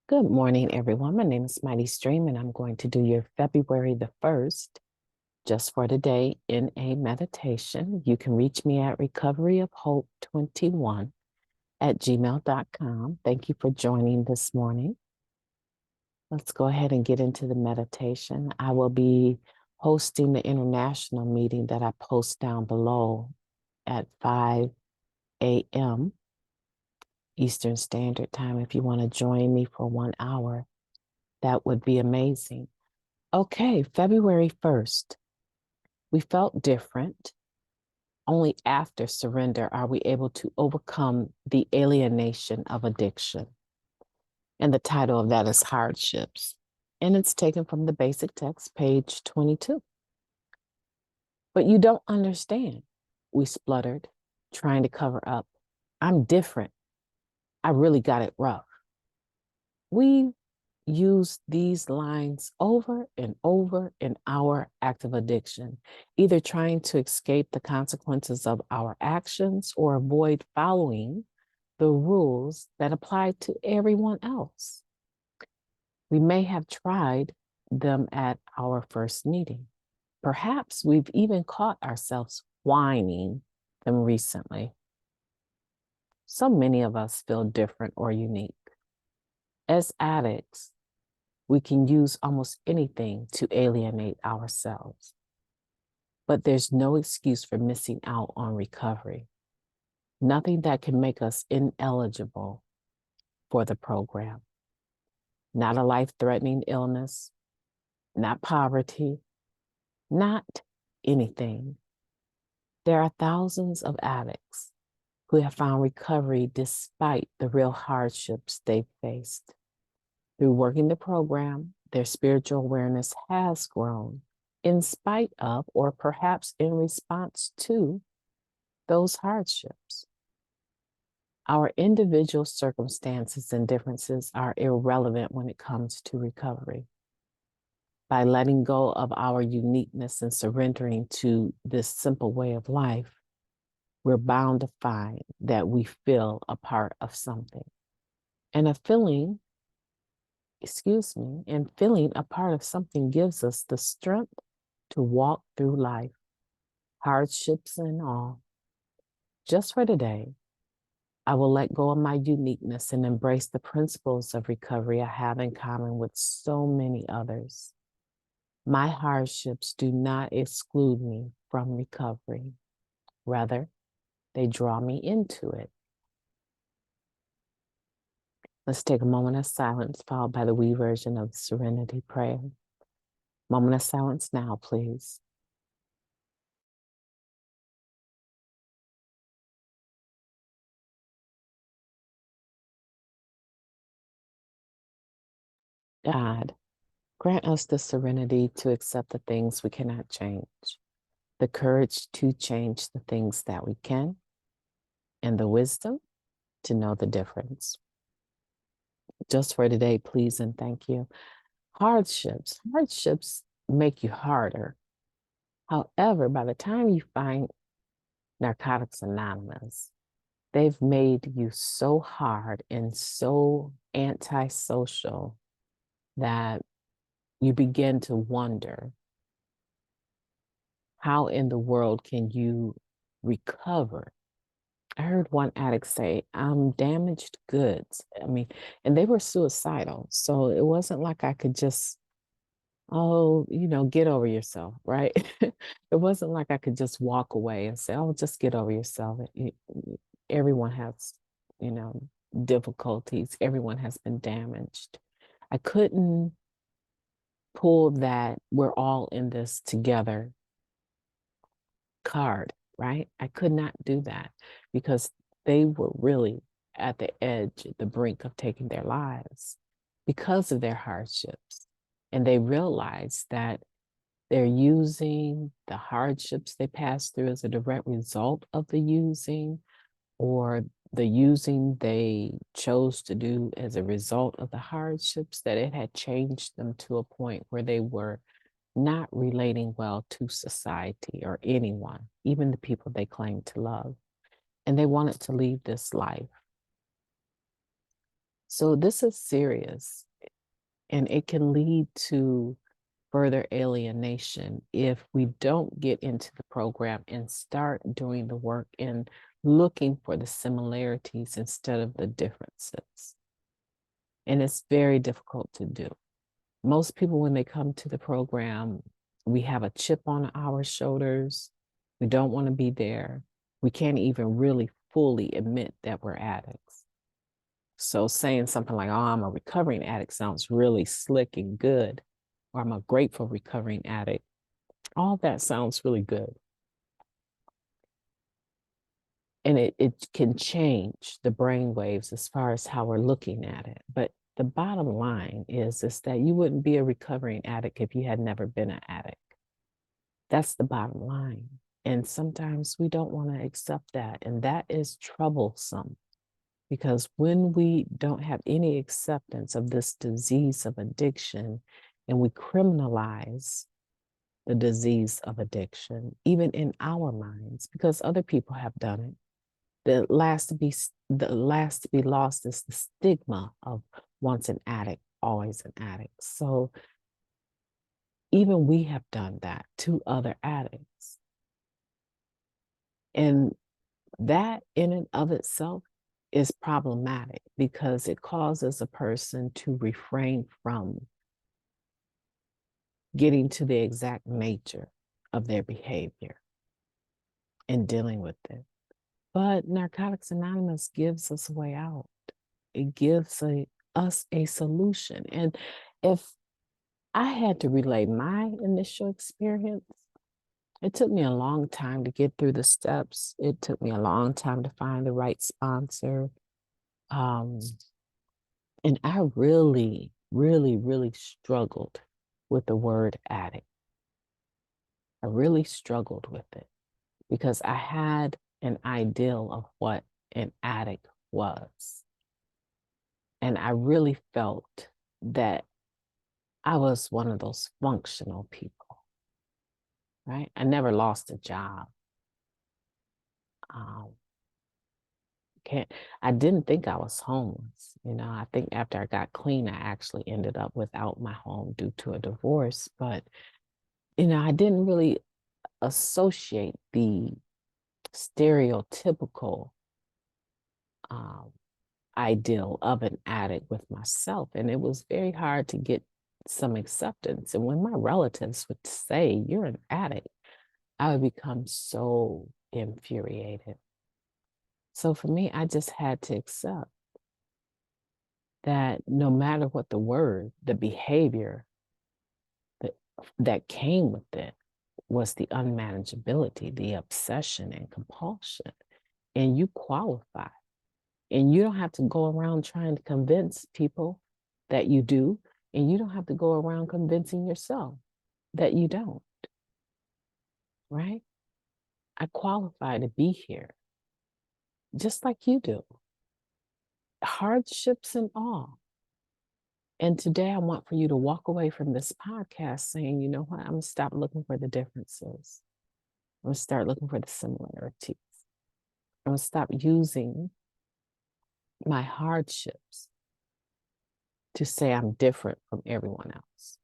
Good morning, everyone. My name is MightyStream, and I'm going to do your February the 1st, just for today, in a meditation. You can reach me at recoveryofhope21@gmail.com. Thank you for joining this morning. Let's go ahead and get into the meditation. I will be hosting the international meeting that I post down below at 5 a.m. Eastern Standard Time. If you want to join me for 1 hour, that would be amazing. Okay, February 1st, we felt different. Only after surrender are we able to overcome the alienation of addiction. And the title of that is Hardships. And it's taken from the basic text, page 22. But you don't understand, we spluttered, trying to cover up. I'm different. I really got it rough. We use these lines over and over in our active addiction, either trying to escape the consequences of our actions or avoid following the rules that apply to everyone else. We may have tried them at our first meeting. Perhaps we've even caught ourselves whining them recently. So many of us feel different or unique. As addicts, we can use almost anything to alienate ourselves. But there's no excuse for missing out on recovery. Nothing that can make us ineligible for the program. Not a life-threatening illness, not poverty, not anything. There are thousands of addicts who have found recovery despite the real hardships they've faced. Through working the program, their spiritual awareness has grown in spite of, or perhaps in response to, those hardships. Our individual circumstances and differences are irrelevant when it comes to recovery. By letting go of our uniqueness and surrendering to this simple way of life, we're bound to find that we feel a part of something. And feeling a part of something gives us the strength to walk through life, hardships and all. Just for today, I will let go of my uniqueness and embrace the principles of recovery I have in common with so many others. My hardships do not exclude me from recovery. Rather, they draw me into it. Let's take a moment of silence, followed by the we version of the Serenity Prayer. Moment of silence now, please. God, grant us the serenity to accept the things we cannot change, the courage to change the things that we can, and the wisdom to know the difference. Just for today, please and thank you. Hardships make you harder. However, by the time you find Narcotics Anonymous, they've made you so hard and so antisocial that you begin to wonder, how in the world can you recover? I heard one addict say, I'm damaged goods. And they were suicidal. So it wasn't like I could just, get over yourself, right? It wasn't like I could just walk away and say, just get over yourself. Everyone has, you know, difficulties. Everyone has been damaged. I couldn't pull that we're all in this together card, right? I could not do that because they were really at the edge, at the brink of taking their lives because of their hardships. And they realized that they're using the hardships they passed through as a direct result of the using, or the using they chose to do as a result of the hardships, that it had changed them to a point where they were not relating well to society or anyone, even the people they claimed to love. And they wanted to leave this life. So this is serious, and it can lead to further alienation if we don't get into the program and start doing the work and looking for the similarities instead of the differences. And it's very difficult to do. Most people, when they come to the program, we have a chip on our shoulders. We don't want to be there. We can't even really fully admit that we're addicts. So saying something like, oh, I'm a recovering addict sounds really slick and good, or I'm a grateful recovering addict. All that sounds really good. And it can change the brain waves as far as how we're looking at it. But the bottom line is that you wouldn't be a recovering addict if you had never been an addict. That's the bottom line. And sometimes we don't want to accept that. And that is troublesome, because when we don't have any acceptance of this disease of addiction and we criminalize the disease of addiction, even in our minds, because other people have done it, the last to be lost is the stigma of once an addict, always an addict. So even we have done that to other addicts. And that in and of itself is problematic because it causes a person to refrain from getting to the exact nature of their behavior and dealing with it. But Narcotics Anonymous gives us a way out. It gives us a solution. And if I had to relay my initial experience, it took me a long time to get through the steps. It took me a long time to find the right sponsor. And I really, really, really struggled with the word addict. I really struggled with it because I had an ideal of what an addict was. And I really felt that I was one of those functional people, right? I never lost a job. I didn't think I was homeless. I think after I got clean, I actually ended up without my home due to a divorce. But, I didn't really associate the stereotypical ideal of an addict with myself. And it was very hard to get some acceptance. And when my relatives would say, you're an addict, I would become so infuriated. So for me, I just had to accept that no matter what the word, the behavior that came with it was the unmanageability, the obsession and compulsion. And you qualify. And you don't have to go around trying to convince people that you do. And you don't have to go around convincing yourself that you don't. Right? I qualify to be here, just like you do. Hardships and all. And today I want for you to walk away from this podcast saying, you know what? I'm going to stop looking for the differences. I'm going to start looking for the similarities. I'm going to stop using my hardships to say I'm different from everyone else.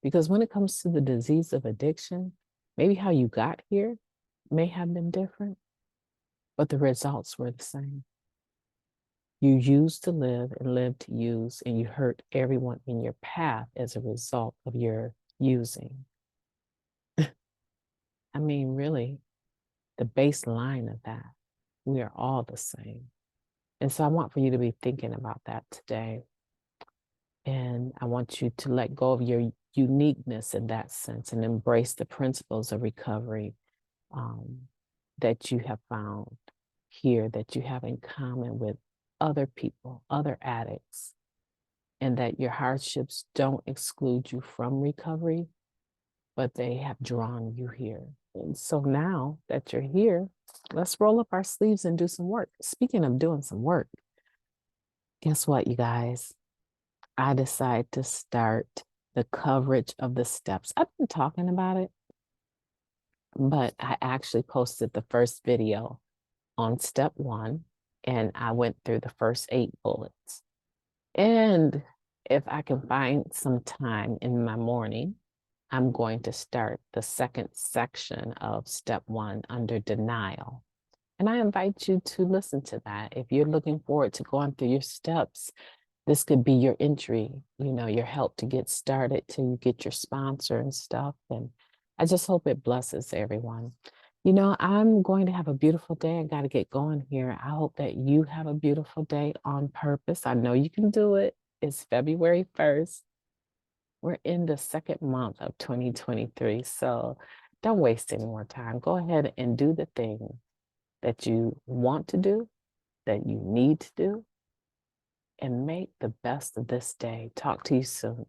Because when it comes to the disease of addiction, maybe how you got here may have been different, but the results were the same. You used to live and lived to use, and you hurt everyone in your path as a result of your using. I mean, really, the baseline of that, we are all the same. And so I want for you to be thinking about that today. And I want you to let go of your uniqueness in that sense and embrace the principles of recovery that you have found here, that you have in common with other people, other addicts, and that your hardships don't exclude you from recovery, but they have drawn you here. And so now that you're here, let's roll up our sleeves and do some work. Speaking of doing some work, guess what, you guys? I decided to start the coverage of the steps. I've been talking about it, but I actually posted the first video on step 1. And I went through the first 8 bullets. And if I can find some time in my morning, I'm going to start the second section of step 1 under denial. And I invite you to listen to that. If you're looking forward to going through your steps, this could be your entry, your help to get started till you get your sponsor and stuff. And I just hope it blesses everyone. I'm going to have a beautiful day. I got to get going here. I hope that you have a beautiful day on purpose. I know you can do it. It's February 1st. We're in the second month of 2023. So don't waste any more time. Go ahead and do the thing that you want to do, that you need to do, and make the best of this day. Talk to you soon.